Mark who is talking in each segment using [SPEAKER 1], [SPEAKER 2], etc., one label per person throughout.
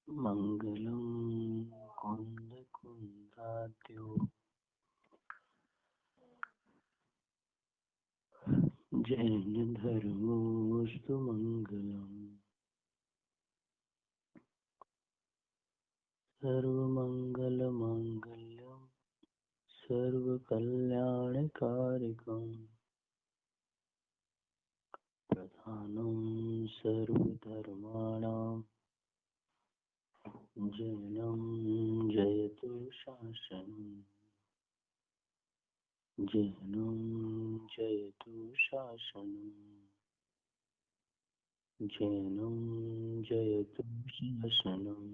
[SPEAKER 1] मंगलम कुंदकुंदाद्यो जैन धर्मोस्तु मंगलम सर्वमंगल मांगल्यम सर्वकल्याणकारिकम प्रधानम सर्वधर्माणां जैनं जयतु शासनम् जैनं जयतु शासनम् जैनं जयतु शासनम्।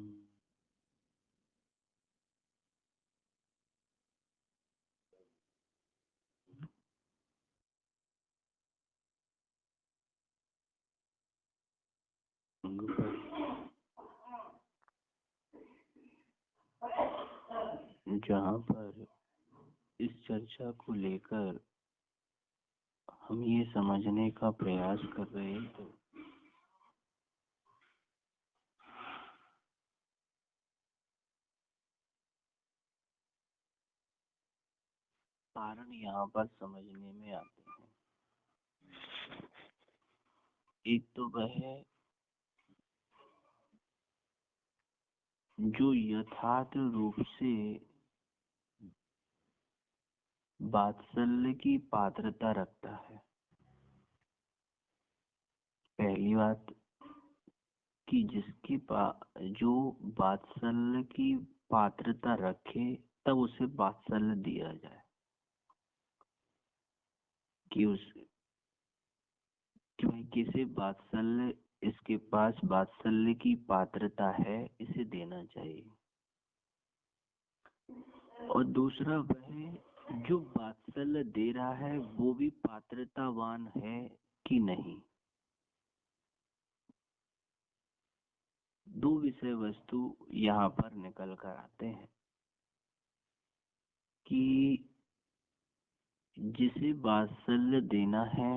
[SPEAKER 1] जहाँ पर इस चर्चा को लेकर हम ये समझने का प्रयास कर रहे थे कारण यहाँ पर समझने में आते हैं। एक तो वह है जो यथार्थ रूप से वात्सल्य की पात्रता रखता है। पहली बात कि जिसके जो वात्सल्य की पात्रता रखे तब उसे वात्सल्य दिया जाए, कि भाई किसे वात्सल्य, इसके पास वात्सल्य की पात्रता है, इसे देना चाहिए। और दूसरा वह जो वात्सल्य दे रहा है वो भी पात्रतावान है कि नहीं। दो विषय वस्तु यहाँ पर निकल कर आते हैं कि जिसे वात्सल्य देना है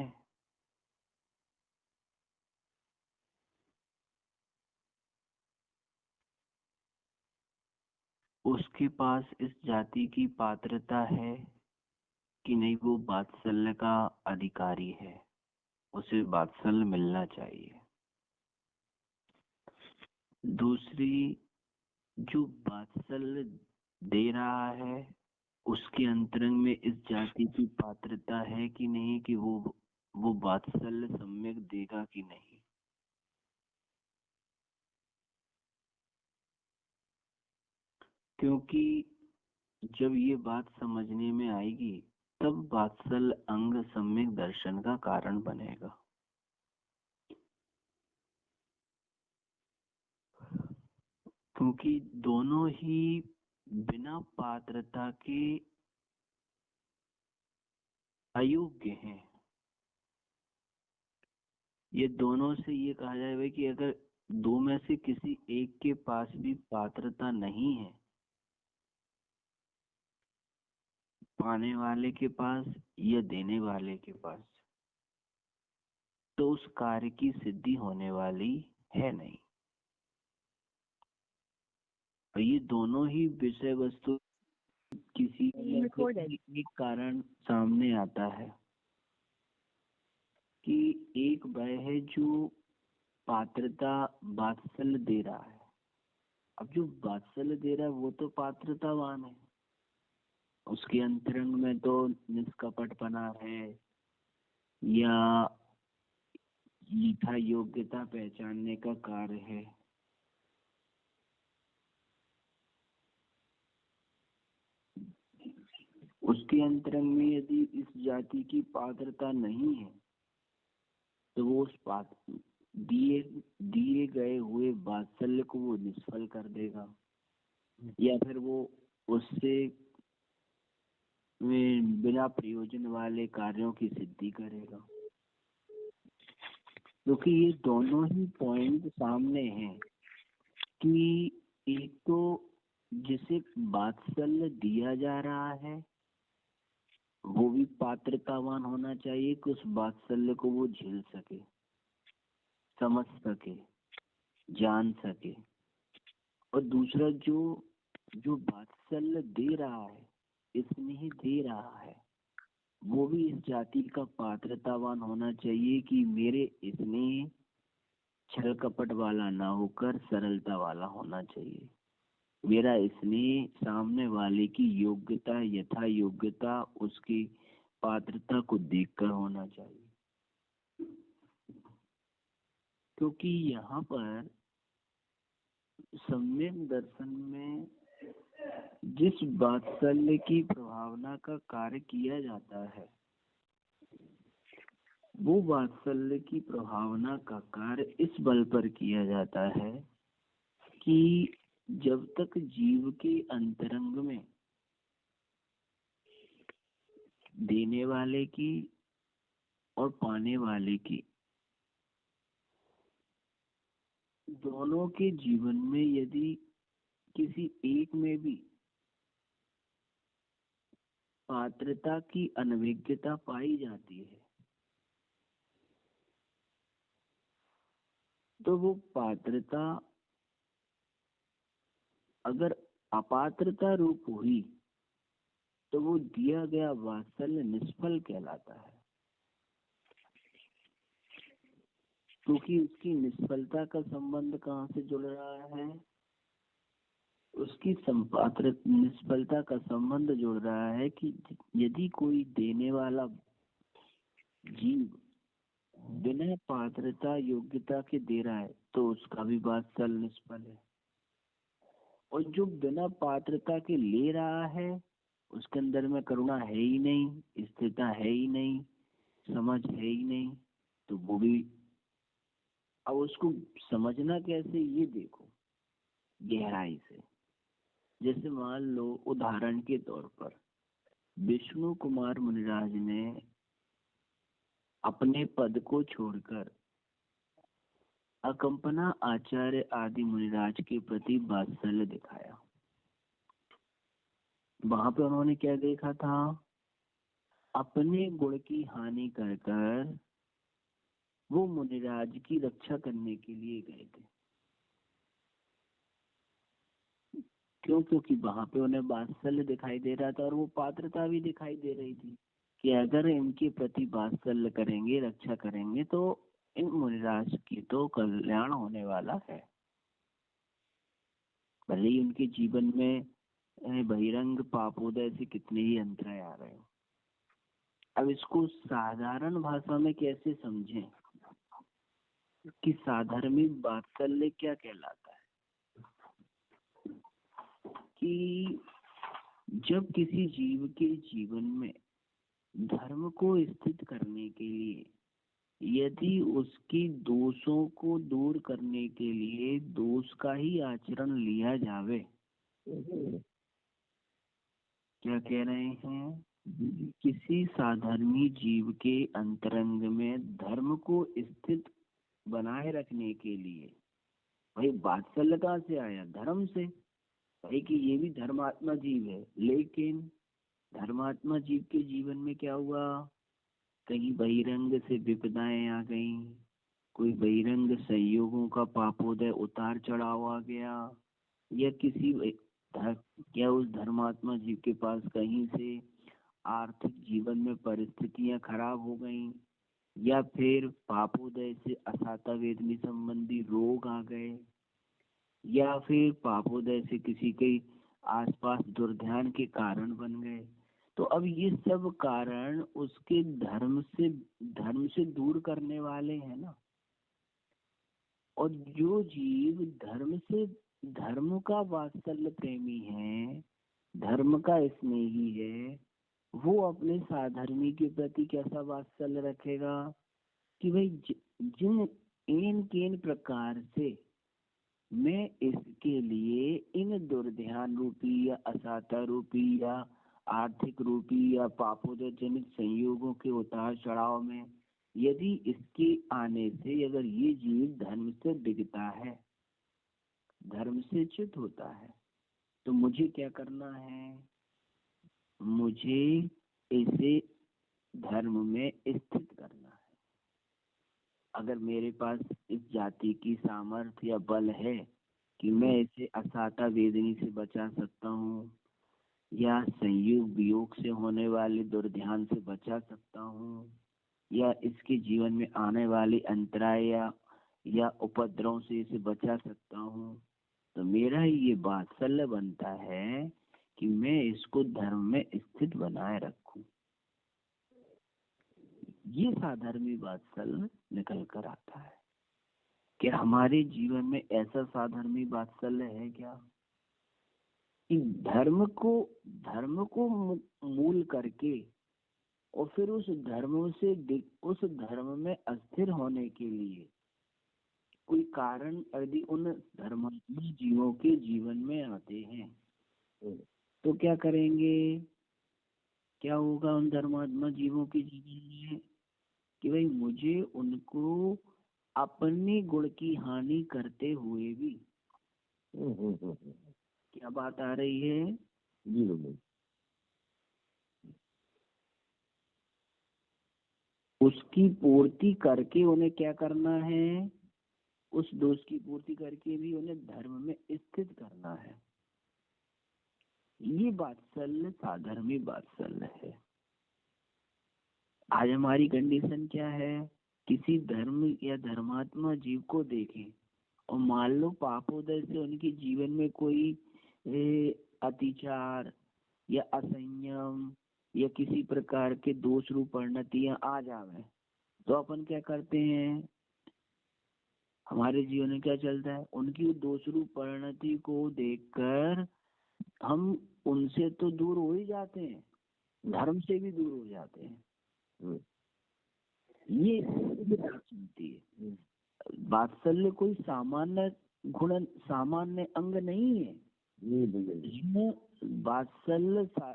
[SPEAKER 1] उसके पास इस जाति की पात्रता है कि नहीं, वो वात्सल्य का अधिकारी है, उसे वात्सल्य मिलना चाहिए। दूसरी, जो वात्सल्य दे रहा है उसके अंतरंग में इस जाति की पात्रता है कि नहीं, कि वो वात्सल्य सम्यक देगा कि नहीं। क्योंकि जब ये बात समझने में आएगी तब वात्सल्य अंग सम्यक दर्शन का कारण बनेगा। क्योंकि दोनों ही बिना पात्रता के अयोग्य हैं। ये दोनों से ये कहा जाए कि अगर दो में से किसी एक के पास भी पात्रता नहीं है, पाने वाले के पास या देने वाले के पास, तो उस कार्य की सिद्धि होने वाली है नहीं। और ये दोनों ही विषय वस्तु किसी एक कारण सामने आता है कि एक वह है जो पात्रता वात्सल्य दे रहा है। अब जो वात्सल्य दे रहा है वो तो पात्रतावान है, उसके अंतरंग में तो निष्कपटपना है या यथा योग्यता पहचानने का कार्य है। उसके अंतरंग में यदि इस जाति की पात्रता नहीं है तो वो उस दिए गए हुए वात्सल्य को वो निष्फल कर देगा, या फिर वो उससे बिना प्रयोजन वाले कार्यों की सिद्धि करेगा। क्योंकि ये दोनों ही पॉइंट सामने हैं कि एक तो जिसे वात्सल्य दिया जा रहा है वो भी पात्रतावान होना चाहिए कि उस वात्सल्य को वो झेल सके, समझ सके, जान सके। और दूसरा जो जो वात्सल्य दे रहा है, स्नेह दे रहा है, वो भी इस जाति का पात्रतावान होना चाहिए कि मेरे स्नेह छल कपट वाला ना होकर सरलता वाला होना चाहिए। मेरा स्नेह सामने वाले की योग्यता, यथा योग्यता, उसकी पात्रता को देखकर होना चाहिए। क्योंकि यहाँ पर सम्यक दर्शन में जिस वात्सल्य की प्रभावना का कार्य किया जाता है, वो वात्सल्य की प्रभावना का कार्य इस बल पर किया जाता है कि जब तक जीव के अंतरंग में देने वाले की और पाने वाले की, दोनों के जीवन में यदि किसी एक में भी पात्रता की अनभिज्ञता पाई जाती है, तो वो पात्रता अगर अपात्रता रूप हुई तो वो दिया गया वात्सल्य निष्फल कहलाता है। क्योंकि उसकी निष्फलता का संबंध कहाँ से जुड़ रहा है? उसकी संपात्र निष्फलता का संबंध जुड़ रहा है कि यदि कोई देने वाला जीव बिना पात्रता योग्यता के दे रहा है तो उसका भी वात्सल्य निष्फल है, और जो बिना पात्रता के ले रहा है उसके अंदर में करुणा है ही नहीं, स्थिरता है ही नहीं, समझ है ही नहीं, तो वो भी। अब उसको समझना कैसे, ये देखो गहराई से। जैसे मान लो उदाहरण के तौर पर विष्णु कुमार मुनिराज ने अपने पद को छोड़कर अकंपना आचार्य आदि मुनिराज के प्रति वात्सल्य दिखाया। वहां पे उन्होंने क्या देखा था? अपने गुण की हानि कर कर वो मुनिराज की रक्षा करने के लिए गए थे। क्यों? क्योंकि वहां पे उन्हें वात्सल्य दिखाई दे रहा था और वो पात्रता भी दिखाई दे रही थी कि अगर इनके प्रति वात्सल्य करेंगे, रक्षा करेंगे, तो इन मुनिराज की तो कल्याण होने वाला है। भले ही उनके जीवन में बहिरंग पापोदय से कितने ही अंतराय आ रहे हो। अब इसको साधारण भाषा में कैसे समझें कि साधर्मिक वात्सल्य क्या कहलाता है? कि जब किसी जीव के जीवन में धर्म को स्थित करने के लिए यदि उसकी दोषों को दूर करने के लिए दोष का ही आचरण लिया जावे, क्या कह रहे हैं? किसी साधर्मी जीव के अंतरंग में धर्म को स्थित बनाए रखने के लिए, भाई वात्सल्य कहाँ से आया? धर्म से। भाई कि ये भी धर्मात्मा जीव है, लेकिन धर्मात्मा जीव के जीवन में क्या हुआ? कहीं बहिरंग से विपदाएं आ गई, कोई बहिरंग संयोगों का पापोदय उतार चढ़ाव आ गया, या क्या उस धर्मात्मा जीव के पास कहीं से आर्थिक जीवन में परिस्थितियां खराब हो गई, या फिर पापोदय से असाता वेदनी संबंधी रोग आ गए, या फिर पापोदय से किसी के आसपास दुर्ध्यान के कारण बन गए। तो अब ये सब कारण उसके धर्म से दूर करने वाले हैं ना। और जो जीव धर्म का वात्सल्य प्रेमी है, धर्म का स्नेही है, वो अपने साधर्मी के प्रति कैसा वात्सल्य रखेगा कि भाई जिन इन प्रकार से मैं इसके लिए इन दुर्ध्यान रूपी या असाता रूपी या आर्थिक रूपी या पापोदय जनित संयोगों के उतार चढ़ाव में यदि इसके आने से अगर ये जीव धर्म से डिगता है, धर्म से च्युत होता है, तो मुझे क्या करना है? मुझे इसे धर्म में स्थित करना है। अगर मेरे पास इस जाति की सामर्थ्य या बल है कि मैं इसे असाता वेदनी से बचा सकता हूँ, या संयोग वियोग से होने वाले दुर्ध्यान से बचा सकता हूँ, या इसके जीवन में आने वाले अंतराय या उपद्रव से इसे बचा सकता हूँ। तो मेरा ये वात्सल्य बनता है कि मैं इसको धर्म में स्थित बनाए रखूं। ये साधर्मी वात्सल्य निकल कर आता है। क्या हमारे जीवन में ऐसा साधर्मी वात्सल्य है क्या, कि धर्म को मूल करके और फिर उस धर्म में अस्थिर होने के लिए कोई कारण यदि उन धर्मात्मा जीवों के जीवन में आते हैं तो क्या करेंगे, क्या होगा उन धर्मात्मा जीवों के जीवन में, कि भाई मुझे उनको अपने गुण की हानि करते हुए भी, क्या बात आ रही है जी, उसकी पूर्ति करके उन्हें क्या करना है, उस दोष की पूर्ति करके भी उन्हें धर्म में स्थित करना है। ये वात्सल्य साधर्मी वात्सल्य है। आज हमारी कंडीशन क्या है, किसी धर्म या धर्मात्मा जीव को देखें और मान लो पापोदय से उनके जीवन में कोई अतिचार या असंयम या किसी प्रकार के दोष रूप परिणतियां आ जावे, तो अपन क्या करते हैं, हमारे जीवन में क्या चलता है, उनकी दोष रूप परिणति को देखकर हम उनसे तो दूर हो ही जाते हैं, धर्म से भी दूर हो जाते हैं। ये बात सुनती है। वात्सल्य कोई सामान्य गुण, सामान्य अंग नहीं है। वात्सल्य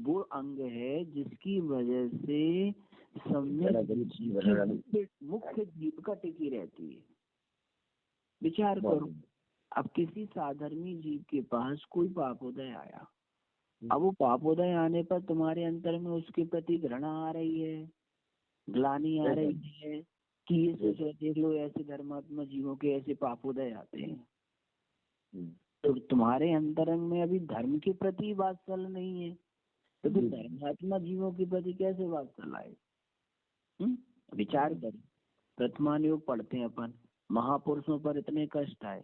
[SPEAKER 1] वो अंग है जिसकी वजह से मुख्य जीविका टिकी रहती है। विचार करो, अब किसी साधर्मी जीव के पास कोई पापोदय आया, अब वो पापोदय आने पर तुम्हारे अंतर में उसके प्रति घृणा आ रही है, ग्लानि आ रही है कि ये सोचो देख लो ऐसे धर्मात्मा जीवों के ऐसे पापोदय आते हैं, तो तुम्हारे अंतरंग में अभी धर्म के प्रति वात्सल्य नहीं है, तो फिर धर्मात्मा जीवों के प्रति कैसे वात्सल्य आए? विचार करें, प्रथमान योग पढ़ते हैं अपन, महापुरुषों पर इतने कष्ट आए,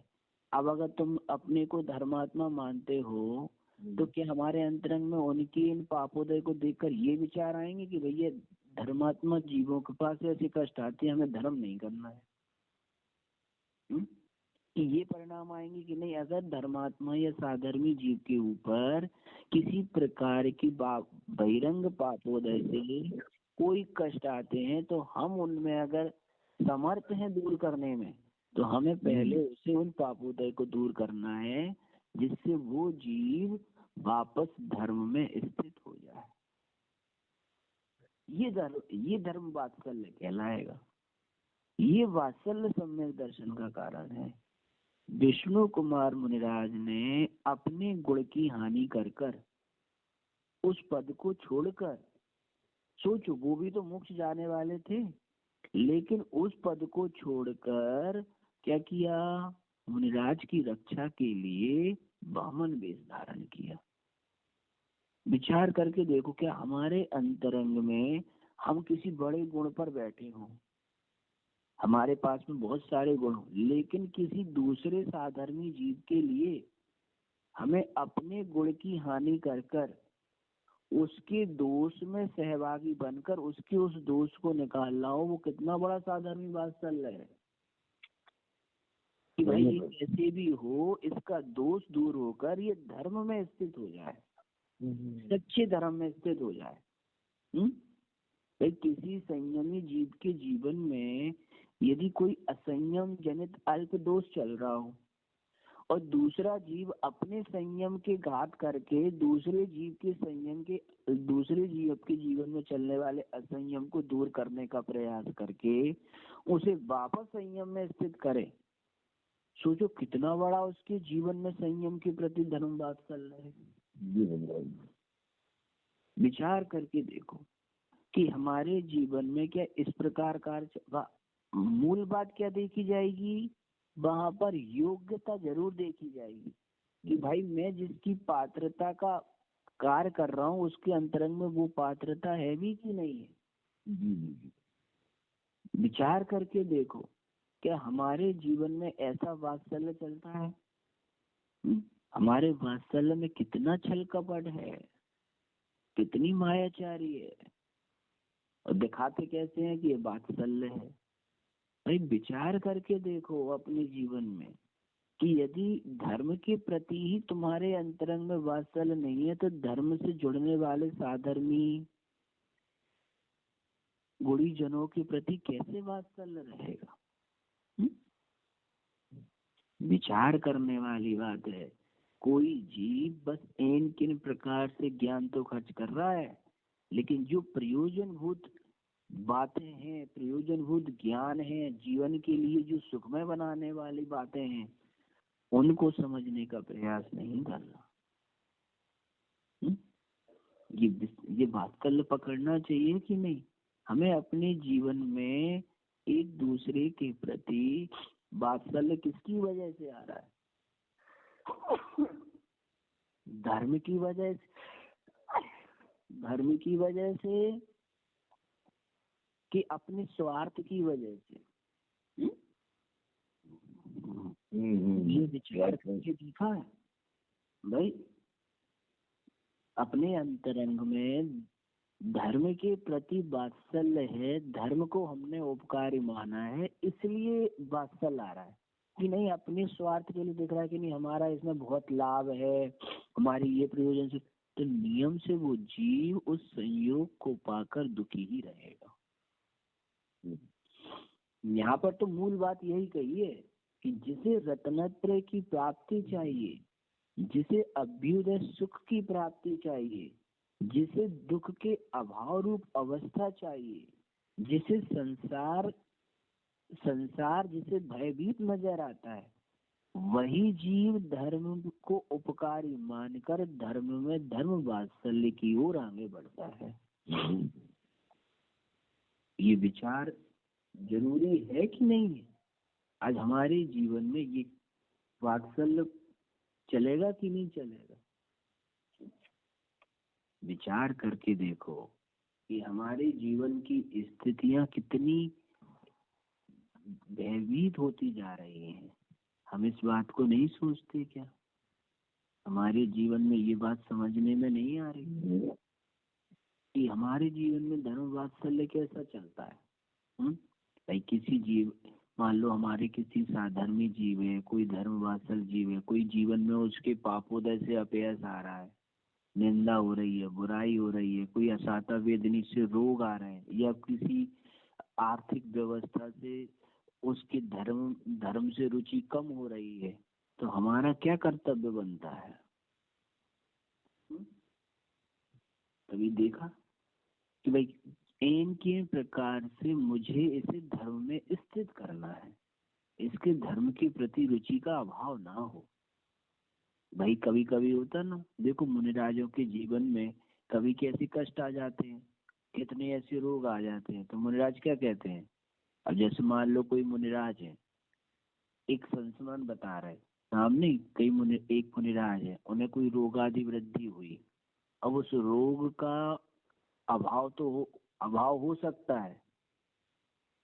[SPEAKER 1] अब अगर तुम अपने को धर्मात्मा मानते हो तो क्या हमारे अंतरंग में उनके इन पापोदय को देखकर ये विचार आएंगे कि भैया धर्मात्मा जीवों के पास ऐसे कष्ट आते हैं, हमें धर्म नहीं करना है? कि ये परिणाम आएंगे कि नहीं, अगर धर्मात्मा या साधर्मी जीव के ऊपर किसी प्रकार की बहिरंग पापोदय से कोई कष्ट आते हैं तो हम उनमें अगर समर्थ हैं दूर करने में, तो हमें पहले उसे उन पापोदय को दूर करना है जिससे वो जीव वापस धर्म में स्थित हो जाए। ये धर्म वात्सल्य कहलाएगा। ये वात्सल्य सम्यक दर्शन का कारण है। विष्णु कुमार मुनिराज ने अपने गुण की हानि कर कर उस पद को छोड़कर, सोचो वो भी तो मोक्ष जाने वाले थे, लेकिन उस पद को छोड़कर क्या किया, मुनिराज की रक्षा के लिए वामन वेश धारण किया। विचार करके देखो, क्या हमारे अंतरंग में हम किसी बड़े गुण पर बैठे हों, हमारे पास में बहुत सारे गुण हो, लेकिन किसी दूसरे साधर्मी जीव के लिए हमें अपने गुण की हानि कर कर उसके दोष में सहभागी बनकर उसके उस दोष को निकालना हो, वो कितना बड़ा साधर्मी वात्सल्य है कि भाई ये कैसे भी हो इसका दोष दूर होकर ये धर्म में स्थित हो जाए, सच्चे धर्म में स्थित हो जाए। भाई किसी संयमी जीव के जीवन में यदि कोई असंयम जनित अल्प दोष चल रहा हो और दूसरा जीव अपने संयम के घात करके दूसरे जीव के जीवन में चलने वाले असंयम को दूर करने का प्रयास करके उसे वापस संयम में स्थित करे, सोचो कितना बड़ा उसके जीवन में संयम के प्रति धर्म वात्सल्य है। विचार करके देखो कि हमारे जीवन में क्या इस प्रकार कार्य, मूल बात क्या देखी जाएगी वहां पर योग्यता जरूर देखी जाएगी कि भाई मैं जिसकी पात्रता का कार्य कर रहा हूँ उसके अंतरंग में वो पात्रता है भी कि नहीं है। विचार करके देखो क्या हमारे जीवन में ऐसा वात्सल्य चलता है? हमारे वात्सल्य में कितना छल कपट है, कितनी मायाचारी है, और दिखाते कैसे हैं कि ये वात्सल्य है। भाई विचार करके देखो अपने जीवन में कि यदि धर्म के प्रति ही तुम्हारे अंतरंग में वात्सल्य नहीं है तो धर्म से जुड़ने वाले साधर्मी गुणीजनों के प्रति कैसे वात्सल्य रहेगा? विचार करने वाली बात है। कोई जीव बस एन किन प्रकार से ज्ञान तो खर्च कर रहा है, लेकिन जो प्रयोजनभूत बातें हैं, प्रयोजनभूत ज्ञान है, जीवन के लिए जो सुखमय बनाने वाली बातें हैं, उनको समझने का प्रयास नहीं कर रहा। ये वात्सल्य पकड़ना चाहिए कि नहीं? हमें अपने जीवन में एक दूसरे के प्रति वात्सल्य किसकी वजह से आ रहा है? धर्म की वजह से, धर्म की वजह से कि अपने स्वार्थ की वजह से? ये विचार करके देखा है भाई? अपने अंतरंग में धर्म के प्रति वात्सल्य है, धर्म को हमने उपकारी माना है, इसलिए वात्सल्य आ रहा है कि नहीं अपने स्वार्थ के लिए दिख रहा है कि नहीं हमारा इसमें बहुत लाभ है, हमारी ये प्रयोजन से, तो नियम से वो जीव उस संयोग को पाकर दुखी ही रहेगा। यहाँ पर तो मूल बात यही कही है कि जिसे रत्नत्रय की प्राप्ति चाहिए, जिसे अभ्युदय सुख की प्राप्ति चाहिए, जिसे दुख के अभाव रूप अवस्था चाहिए, जिसे संसार जिसे भयभीत नजर आता है, वही जीव धर्म को उपकारी मानकर धर्म में धर्म वात्सल्य की ओर आगे बढ़ता है। ये विचार जरूरी है कि नहीं है? आज हमारे जीवन में ये वात्सल्य चलेगा कि नहीं चलेगा? विचार करके देखो कि हमारे जीवन की स्थितियां कितनी भयभीत होती जा रही हैं। हम इस बात को नहीं सोचते क्या? हमारे जीवन में ये बात समझने में नहीं आ रही कि हमारे जीवन में धर्म वात्सल्य कैसा चलता है। भाई किसी जीव, मान लो हमारे किसी साधर्मी जीव है, कोई धर्म वात्सल जीव है, कोई जीवन में उसके पापोदय से अपयश आ रहा है, निंदा हो रही है, बुराई हो रही है, कोई असाता वेदनी से रोग आ रहे हैं, या किसी आर्थिक व्यवस्था से उसके धर्म से रुचि कम हो रही है, तो हमारा क्या कर्तव्य बनता है? कभी देखा कि भाई इन के प्रकार से मुझे इसे धर्म में स्थित करना है, इसके धर्म के प्रति रुचि का अभाव ना हो। भाई कभी कभी होता ना, देखो मुनिराजों के जीवन में कभी कैसे कष्ट आ जाते हैं, कितने ऐसे रोग आ जाते हैं, तो मुनिराज क्या कहते हैं? अब जैसे मान लो कोई मुनिराज है, एक संस्मरण बता रहे सामने एक मुनिराज है, उन्हें कोई रोग आदि वृद्धि हुई, अब उस रोग का अभाव हो सकता है,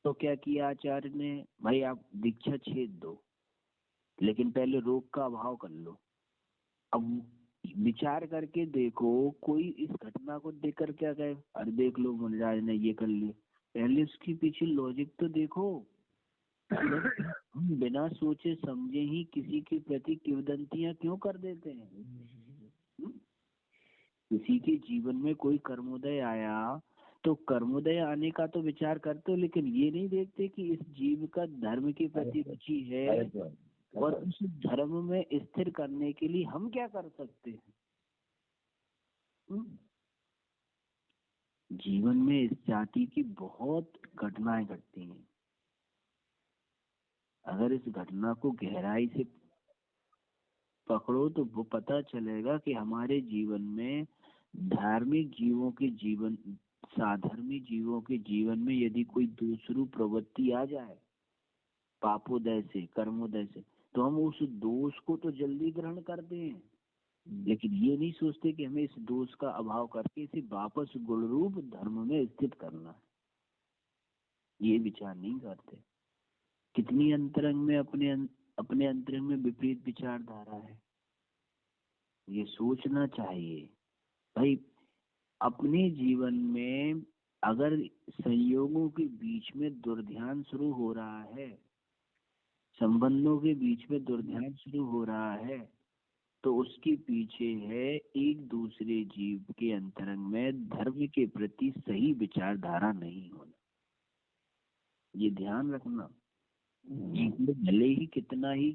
[SPEAKER 1] तो क्या किया आचार्य ने? भाई आप दीक्षा छेद दो, लेकिन पहले रोग का अभाव कर लो। अब विचार करके देखो, कोई इस घटना को देखकर क्या कहे, अरे देख लो मुनिराज ने ये कर लिया, पहले उसके पीछे लॉजिक तो देखो। हम बिना सोचे समझे ही किसी के प्रति किंवदंतियां क्यों कर देते हैं? किसी के जीवन में कोई कर्मोदय आया तो कर्मोदय आने का तो विचार करते हो, लेकिन ये नहीं देखते कि इस जीव का धर्म के प्रति रुचि है और उस धर्म में स्थिर करने के लिए हम क्या कर सकते हैं। जीवन में इस जाति की बहुत घटनाएं घटती हैं। अगर इस घटना को गहराई से पकड़ो तो वो पता चलेगा कि हमारे जीवन में धार्मिक जीवों के जीवन, साधर्मी जीवों के जीवन में यदि कोई दूसरी प्रवृत्ति आ जाए पापोदय से, कर्मोदय से, तो हम उस दोष को तो जल्दी ग्रहण करते हैं, लेकिन ये नहीं सोचते कि हमें इस दोष का अभाव करके इसे वापस गुण रूप धर्म में स्थित करना है। ये विचार नहीं करते। कितनी अंतरंग में अपने अंतरंग में विपरीत विचारधारा है, ये सोचना चाहिए भाई। अपने जीवन में अगर संयोगों के बीच में दुर्ध्यान शुरू हो रहा है, संबंधों के बीच में दुर्ध्यान शुरू हो रहा है, तो उसके पीछे है एक दूसरे जीव के अंतरंग में धर्म के प्रति सही विचारधारा नहीं होना। ये ध्यान रखना। भले ही कितना ही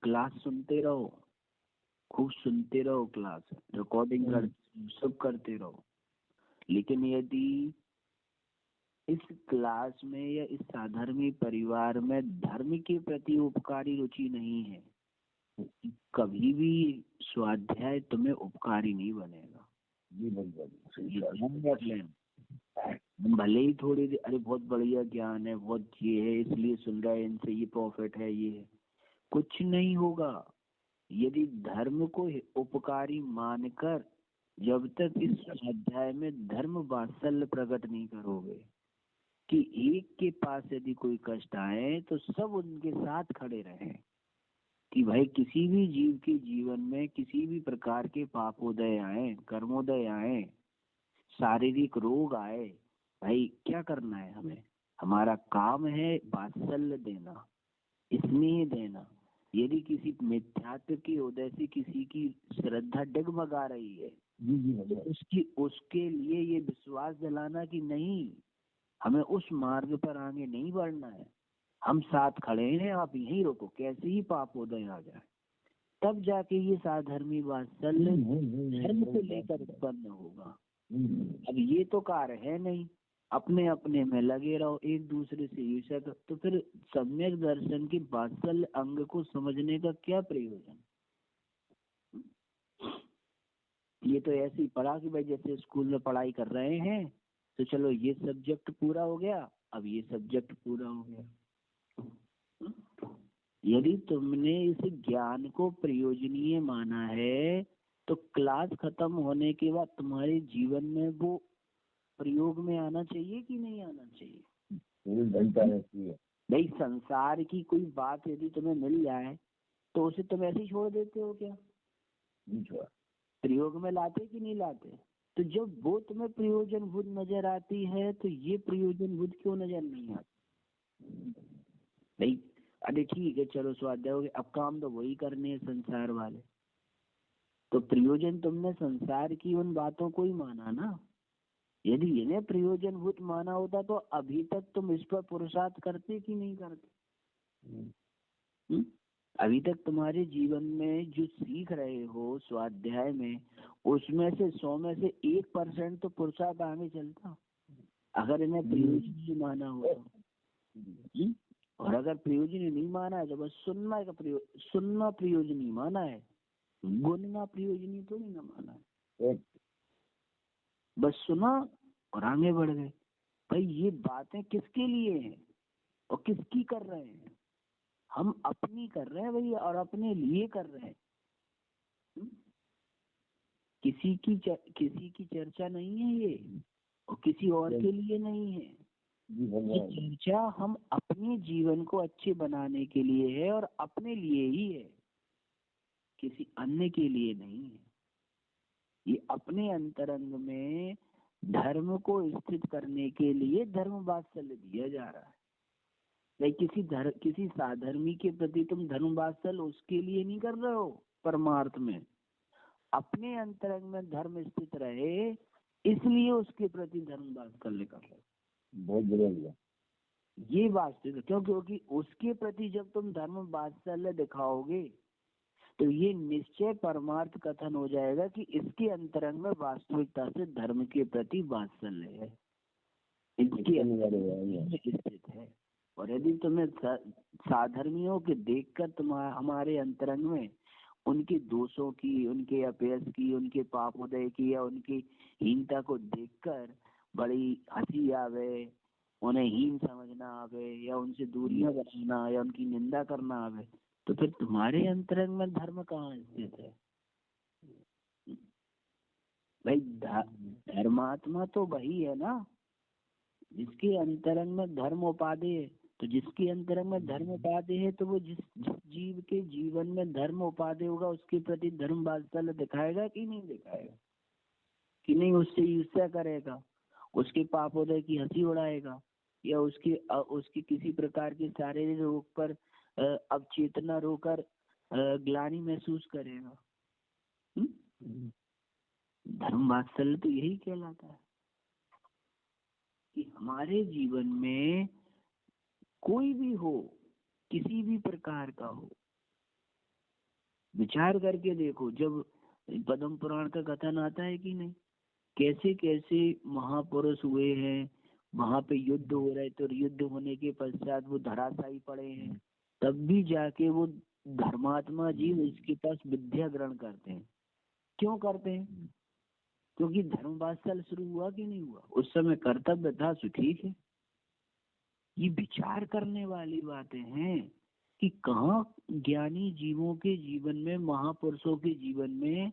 [SPEAKER 1] क्लास सुनते रहो, खूब सुनते रहो, क्लास रिकॉर्डिंग कर सब करते रहो, लेकिन यदि इस क्लास में या इस साधर्मी परिवार में धर्म के प्रति उपकारी रुचि नहीं है, कभी भी स्वाध्याय तुम्हें उपकारी नहीं बनेगा। ये ध्यान रख लेना। भले ही थोड़ी देर, अरे बहुत बढ़िया ज्ञान है, बहुत ये है, इसलिए सुन रहा है, इनसे ये प्रॉफिट है, ये है, कुछ नहीं होगा यदि धर्म को उपकारी मानकर जब तक इस अध्याय में धर्म वात्सल्य प्रकट नहीं करोगे कि एक के पास यदि कोई कष्ट आए तो सब उनके साथ खड़े रहें, कि भाई किसी भी जीव के जीवन में किसी भी प्रकार के पापोदय आए, कर्मोदय आए, शारीरिक रोग आए, भाई क्या करना है हमें? हमारा काम है वात्सल्य देना, स्नेह देना। यदि किसी मिथ्यात्व के उदय से किसी की श्रद्धा डगमगा रही है तो उसके लिए ये विश्वास दिलाना कि नहीं, हमें उस मार्ग पर आगे नहीं बढ़ना है, हम साथ खड़े हैं, आप यहीं रुको, कैसे ही पापोदय आ जाए, तब जाके ये साधर्मी वात्सल्य धर्म को लेकर उत्पन्न होगा। अब ये तो कार्य है नहीं, अपने अपने में लगे रहो, एक दूसरे से ईर्ष्या कर, तो फिर सम्यक दर्शन के वात्सल्य अंग को समझने का क्या प्रयोजन? ये तो ऐसे ही पढ़ा कि भाई जैसे स्कूल में पढ़ाई कर रहे हैं, तो चलो ये सब्जेक्ट पूरा हो गया, अब ये सब्जेक्ट पूरा हो गया। यदि तुमने इस ज्ञान को प्रयोजनीय माना है तो क्लास खत्म होने के बाद तुम्हारे जीवन में वो प्रयोग में आना चाहिए कि नहीं आना चाहिए? भाई संसार की कोई बात यदि तुम्हें मिल जाए तो उसे तुम ऐसे ही छोड़ देते हो क्या? प्रयोग में लाते कि नहीं लाते? तो जब वो तुम्हें प्रयोजनभूत नजर आती है तो ये प्रयोजनभूत क्यों नजर नहीं आती? भाई अरे ठीक है, चलो स्वाध्याय हो गया, अब काम तो वही करने हैं संसार वाले, तो प्रयोजन तुमने संसार की उन बातों को ही माना ना। यदि इन्हें प्रयोजनभूत माना होता तो अभी तक तुम इस पर पुरुषार्थ करते कि नहीं करते? अभी तक तुम्हारे जीवन में जो सीख रहे हो स्वाध्याय में, उसमें से 100 में से 1% तो पुरुषार्थ आगे चलता, अगर इन्हें प्रयोजन माना हो तो। और अगर प्रयोजन नहीं माना है तो बस सुनना प्रयोजनी माना है, गुनना प्रयोजनी तो नहीं ना माना है, बस सुना और आगे बढ़ गए। भाई ये बातें किसके लिए हैं और किसकी कर रहे हैं? हम अपनी कर रहे हैं भैया, और अपने लिए कर रहे हैं। किसी की चर्चा नहीं है ये, और किसी और के लिए नहीं है। ये चर्चा हम अपने जीवन को अच्छे बनाने के लिए है और अपने लिए ही है, किसी अन्य के लिए नहीं है। ये अपने अंतरंग में धर्म को स्थित करने के लिए धर्म वात्सल्य दिया जा रहा है। भाई किसी साधर्मी के प्रति तुम धर्म वात्सल्य उसके लिए नहीं कर रहे हो, परमार्थ में अपने अंतरंग में धर्म स्थित रहे इसलिए उसके प्रति धर्म वात्सल्य कर रहे हो। बहुत बढ़िया, ये वास्तविक क्यों? क्योंकि उसके प्रति जब तुम धर्म वात्सल्य दिखाओगे तो ये निश्चय परमार्थ कथन हो जाएगा कि इसके अंतरंग में वास्तविकता से धर्म के प्रति वात्सल्य है, इसके अंतरंग स्थित है। और यदि तुम्हें साधर्मियों के देखकर तुम्हारा हमारे अंतरंग में उनके दोषों की, उनके अपयश की, उनके पापोदय की या उनकी हीनता को देखकर बड़ी हंसी आवे, उन्हें हीन समझना आवे या उनसे दूरियां बनाना या उनकी निंदा करना आवे, तो फिर तुम्हारे अंतरंग में धर्म कहाँ स्थित है? भाई धर्मात्मा तो वही है ना जिसके अंतरंग में धर्म उपाधि है। तो जिसके अंतरंग में धर्म उपाधि है तो वो जिस जिस जीव के जीवन में धर्म उपाधि होगा उसके प्रति धर्म वात्सल्य दिखाएगा कि नहीं दिखाएगा? कि नहीं उससे ईर्ष्या करेगा, उसके पापोदय की हंसी उड़ाएगा, या उसकी किसी प्रकार के शारीरिक रोग पर अवचेतना रोकर ग्लानि महसूस करेगा? धर्म वात्सल्य तो यही कहलाता है कि हमारे जीवन में कोई भी हो, किसी भी प्रकार का हो, विचार करके देखो। जब पद्म पुराण का कथन आता है कि नहीं, कैसे कैसे महापुरुष हुए हैं, वहां पे युद्ध हो रहे, तो युद्ध होने के पश्चात वो धराशायी पड़े हैं, तब भी जाके वो धर्मात्मा जीव इसके पास विद्या ग्रहण करते हैं। क्यों करते हैं? क्योंकि धर्म वात्सल्य शुरू हुआ कि नहीं हुआ? उस समय कर्तव्य था, सो ठीक है। ये विचार करने वाली बातें हैं कि कहाँ ज्ञानी जीवों के जीवन में, महापुरुषों के जीवन में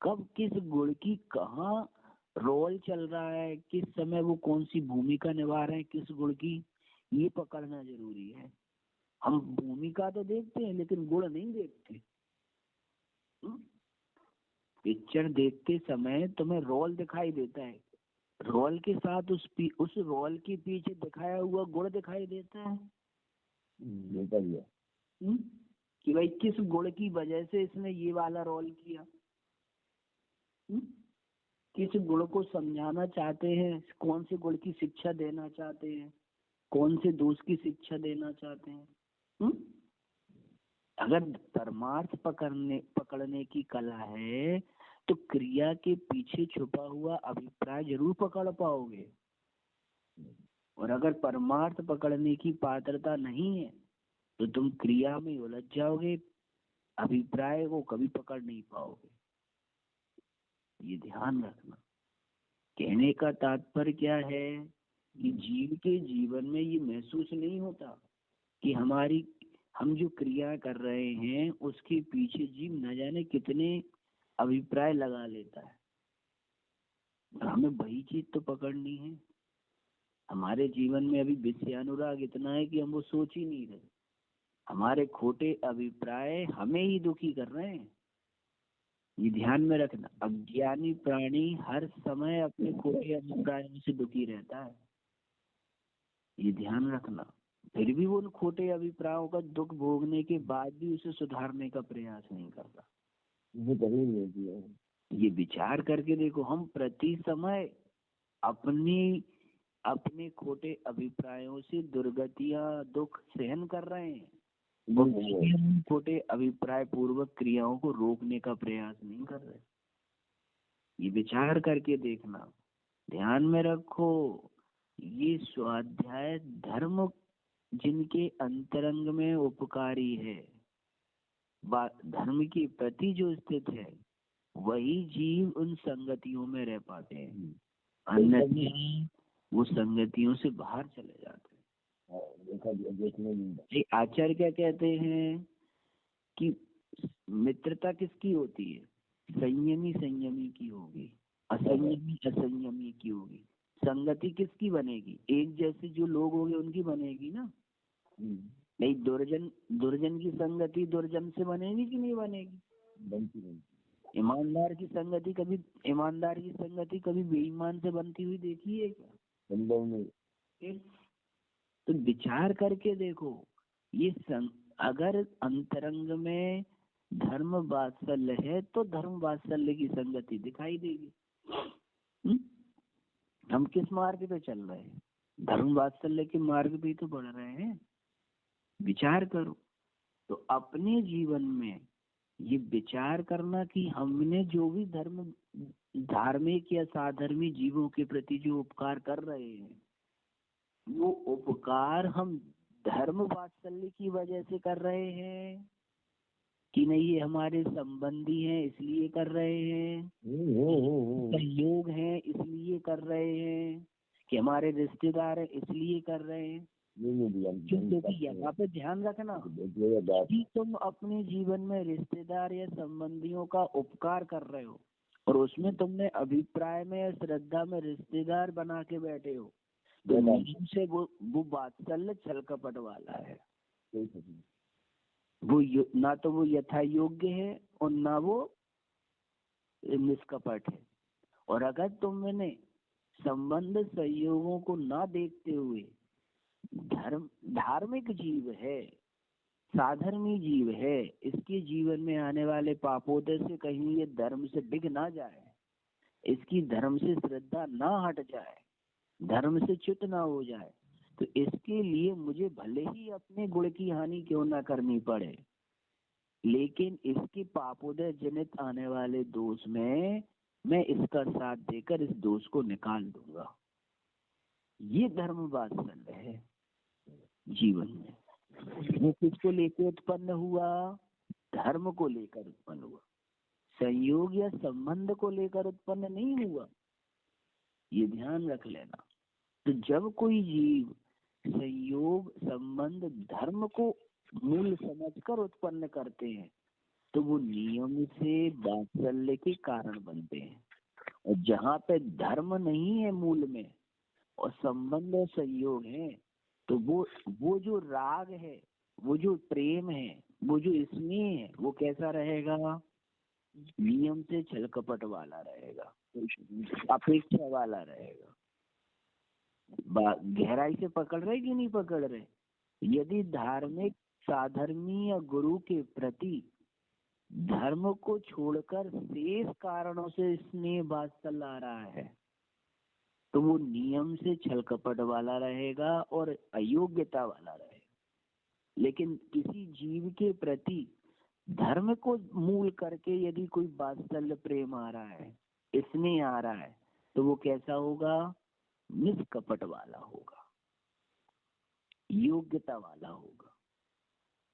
[SPEAKER 1] कब किस गुण की कहाँ रोल चल रहा है, किस समय वो कौन सी भूमिका निभा रहे हैं किस गुण की, ये पकड़ना जरूरी है। हम भूमिका तो देखते हैं लेकिन गुण नहीं देखते। पिक्चर देखते समय तुम्हें रोल दिखाई देता है, रोल के साथ उस रोल के पीछे दिखाया हुआ गुण दिखाई देता है। देता ही है कि भाई किस गुण की वजह से इसने ये वाला रोल किया, किस गुण को समझाना चाहते हैं, कौन से गुण की शिक्षा देना चाहते हैं, कौन से दोष की शिक्षा देना चाहते हैं। अगर परमार्थ पकड़ने की कला है तो क्रिया के पीछे छुपा हुआ अभिप्राय जरूर पकड़ पाओगे, और अगर परमार्थ पकड़ने की पात्रता नहीं है तो तुम क्रिया में उलझ जाओगे, अभिप्राय को कभी पकड़ नहीं पाओगे। ये ध्यान रखना। कहने का तात्पर्य क्या है कि जीव के जीवन में ये महसूस नहीं होता कि हम जो क्रिया कर रहे हैं उसके पीछे जीव न जाने कितने अभिप्राय लगा लेता है, और हमें वही चीज तो पकड़नी है। हमारे जीवन में अभी विषयानुराग इतना है कि हम वो सोच ही नहीं रहे। हमारे खोटे अभिप्राय हमें ही दुखी कर रहे हैं। ये ध्यान में रखना। अज्ञानी प्राणी हर समय अपने खोटे अभिप्रायों से दुखी रहता है, ये ध्यान रखना। फिर भी वो उन खोटे अभिप्रायों का दुख भोगने के बाद भी उसे सुधारने का प्रयास नहीं करता। वो कभी नहीं किया। ये विचार करके देखो, हम प्रति समय अपने खोटे अभिप्रायों से दुर्गतियां दुख सहन कर रहे हैं, हम खोटे अभिप्राय पूर्वक क्रियाओं को रोकने का प्रयास नहीं कर रहे। ये विचार करके देखना। ध्यान में रखो, ये स्वाध्याय धर्म जिनके अंतरंग में उपकारी है, धर्म के प्रति जो स्थित है, वही जीव उन संगतियों में रह पाते हैं, अन्यथा वो संगतियों से बाहर चले जाते हैं। आचार्य क्या कहते हैं कि मित्रता किसकी होती है? संयमी संयमी की होगी, असंयमी असंयमी की होगी। संगति किसकी बनेगी? एक जैसे जो लोग होंगे उनकी बनेगी ना। नहीं, दुर्जन की संगति दुर्जन से बनेगी कि नहीं बनेगी? बनती नहीं। ईमानदार की संगति कभी बेईमान से बनती हुई देखी है क्या? संभव नहीं। तो विचार करके देखो, ये अगर अंतरंग में धर्म वात्सल्य है तो धर्म वात्सल्य की संगति दिखाई देगी। हम किस मार्ग पे चल रहे हैं? धर्म वात्सल्य के मार्ग पे तो बढ़ रहे हैं। विचार करो। तो अपने जीवन में ये विचार करना कि हमने जो भी धार्मिक या साधर्मी जीवों के प्रति जो उपकार कर रहे हैं, वो उपकार हम धर्म वात्सल्य की वजह से कर रहे हैं कि नहीं, ये हमारे संबंधी हैं इसलिए कर रहे हैं, सहयोग है इसलिए कर रहे हैं, कि हमारे रिश्तेदार इसलिए कर रहे हैं क्योंकि यहाँ पे ध्यान रखना कि तुम अपने जीवन में रिश्तेदार या संबंधियों का उपकार कर रहे हो और उसमें तुमने अभिप्राय में या श्रद्धा में रिश्तेदार बना के बैठे हो, तो नियम से वो वात्सल्य छल कपट वाला है। वो ना तो वो यथा योग्य है और ना वो निष्कपट है। और अगर तुमने संबंध संयोगों को ना देखते हुए धार्मिक जीव है, साधर्मी जीव है, इसके जीवन में आने वाले पापोदय से कहीं ये धर्म से डिग ना जाए, इसकी धर्म से श्रद्धा ना हट जाए, धर्म से च्युत ना हो जाए, तो इसके लिए मुझे भले ही अपने गुण की हानि क्यों ना करनी पड़े, लेकिन इसके पापोदय जनित आने वाले दोष में मैं इसका साथ देकर इस दोष को निकाल दूंगा। ये धर्म वात्सल्य है जीवन में। वो किसको लेकर उत्पन्न हुआ? धर्म को लेकर उत्पन्न हुआ, संयोग या संबंध को लेकर उत्पन्न नहीं हुआ। ये ध्यान रख लेना। तो जब कोई जीव संयोग संबंध धर्म को मूल समझकर उत्पन्न करते हैं तो वो नियम से वात्सल्य के कारण बनते हैं। और जहाँ पे धर्म नहीं है मूल में और संबंध और संयोग है, तो वो जो राग है, वो जो प्रेम है, वो जो स्नेह है, वो कैसा रहेगा? नियम से छल कपट वाला रहेगा, अपेक्षा वाला रहेगा। गहराई से पकड़ रहे कि नहीं पकड़ रहे? यदि धार्मिक साधर्मी या गुरु के प्रति धर्म को छोड़कर शेष कारणों से स्नेह वात्सल्य आ रहा है तो वो नियम से छल कपट वाला रहेगा और अयोग्यता वाला रहेगा। लेकिन किसी जीव के प्रति धर्म को मूल करके यदि कोई वात्सल्य प्रेम आ रहा है, स्नेह आ रहा है, तो वो कैसा होगा? निष्कपट वाला होगा, योग्यता वाला होगा।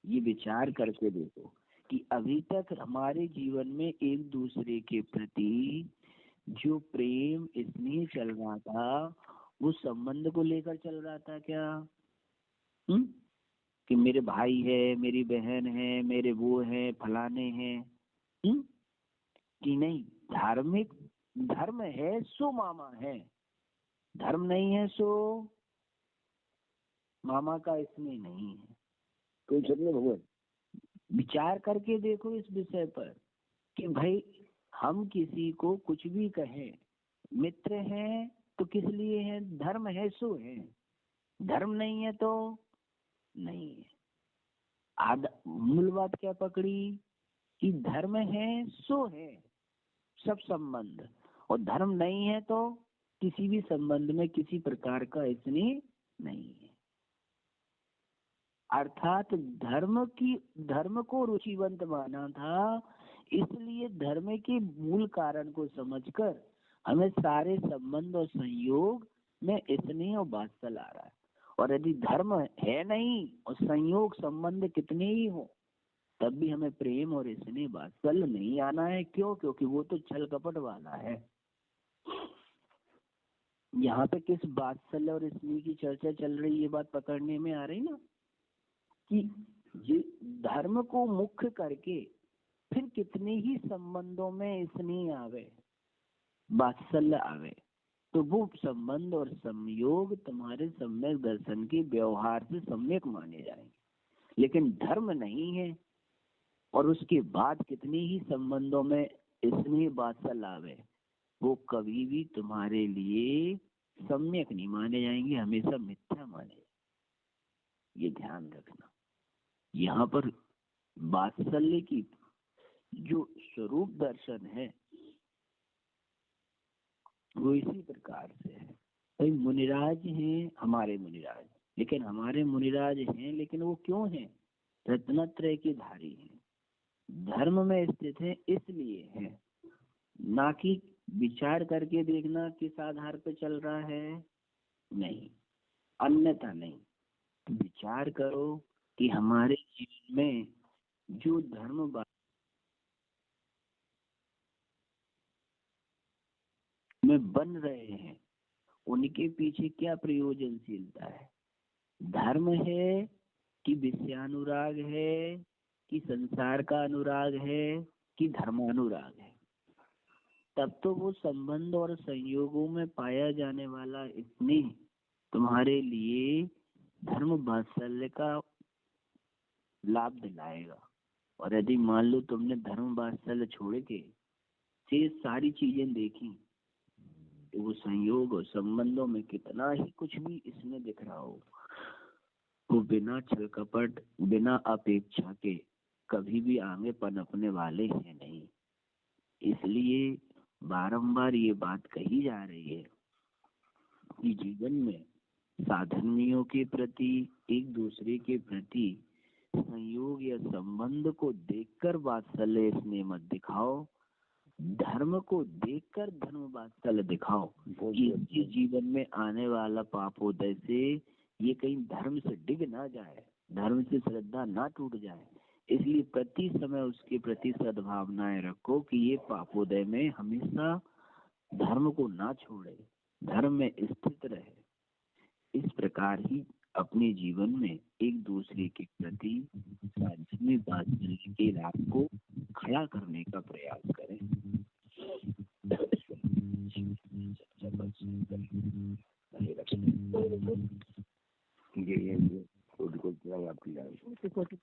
[SPEAKER 1] ये विचार करके देखो कि अभी तक हमारे जीवन में एक दूसरे के प्रति जो प्रेम स्नेह चल रहा था वो संबंध को लेकर चल रहा था क्या? कि मेरे भाई है, मेरी बहन है, मेरे वो है, फलाने हैं, कि नहीं? धार्मिक धर्म है सो मामा है, धर्म नहीं है सो मामा का स्नेह नहीं है। कोई चलने भगवान विचार करके देखो इस विषय पर कि भाई हम किसी को कुछ भी कहें, मित्र हैं तो किस लिए है? धर्म है सो है, धर्म नहीं है तो नहीं है। मूल बात क्या पकड़ी कि धर्म है सो है सब संबंध, और धर्म नहीं है तो किसी भी संबंध में किसी प्रकार का स्नेह नहीं है। अर्थात धर्म को रुचिवंत माना था, इसलिए धर्म के मूल कारण को समझकर हमें सारे संबंध और संयोग में स्नेह और वात्सल्य आ रहा है। और यदि धर्म है नहीं और संयोग संबंध कितने ही हो तब भी हमें प्रेम और स्नेह वात्सल्य नहीं आना है। क्यों? क्योंकि वो तो छल कपट वाला है। यहाँ पे किस वात्सल्य और स्नेह की चर्चा चल रही है, ये बात पकड़ने में आ रही ना, कि ये धर्म को मुख्य करके फिर कितने ही संबंधों में स्नेह आवे, वात्सल्य आवे, तो वो संबंध और संयोग तुम्हारे सम्यक दर्शन के व्यवहार से सम्यक माने जाएंगे। लेकिन धर्म नहीं है और उसके बाद कितने ही संबंधों में स्नेह वात्सल्य आवे, वो कभी भी तुम्हारे लिए सम्यक नहीं माने जाएंगे, हमेशा मिथ्या माने जाएंगे। ये ध्यान रखना। यहाँ पर वात्सल्य की जो स्वरूप दर्शन है वो इसी प्रकार से है। भाई मुनिराज हैं हमारे मुनिराज, लेकिन हमारे मुनिराज हैं लेकिन वो क्यों हैं? रत्नत्रय के धारी हैं, धर्म में स्थित है इसलिए है। ना कि विचार करके देखना किस आधार पे चल रहा है, नहीं, अन्यथा नहीं। विचार करो कि हमारे जीवन में जो धर्म में बन रहे हैं उनकी के पीछे क्या प्रयोजनशीलता है? धर्म है कि विषयानुराग है कि संसार का अनुराग है कि धर्मानुराग है? तब तो वो संबंध और संयोगों में पाया जाने वाला स्नेह तुम्हारे लिए धर्म वात्सल्य का लाभ दिलाएगा। और यदि मान लो तुमने धर्म वात्सल्य छोड़ के शेष सारी चीजें देखी, तो वो संयोग और संबंधों में कितना ही कुछ भी इसमें दिख रहा हो, वो बिना छल कपट बिना अपेक्षा के कभी भी आगे पनपने वाले हैं नहीं। इसलिए बारंबार ये बात कही जा रही है कि जीवन में साधर्मियों के प्रति, एक दूसरे के प्रति संयोग या संबंध को देखकर वात्सल्य स्नेह मत दिखाओ, धर्म को देखकर धर्म वात्सल्य दिखाओ। कि जीवन में आने वाला पापोदय से ये कहीं धर्म से डिग ना जाए, धर्म से श्रद्धा ना टूट जाए। इसलिए प्रति समय उसके प्रति सद्भावनाएं रखो कि ये पापोदय में हमेशा धर्म को ना छोड़े, धर्म में स्थित रहे। इस प्रकार ही अपने जीवन में एक दूसरे के प्रति साधर्म्य वात्सल्य के राह को खड़ा करने का प्रयास करें। ये आपकी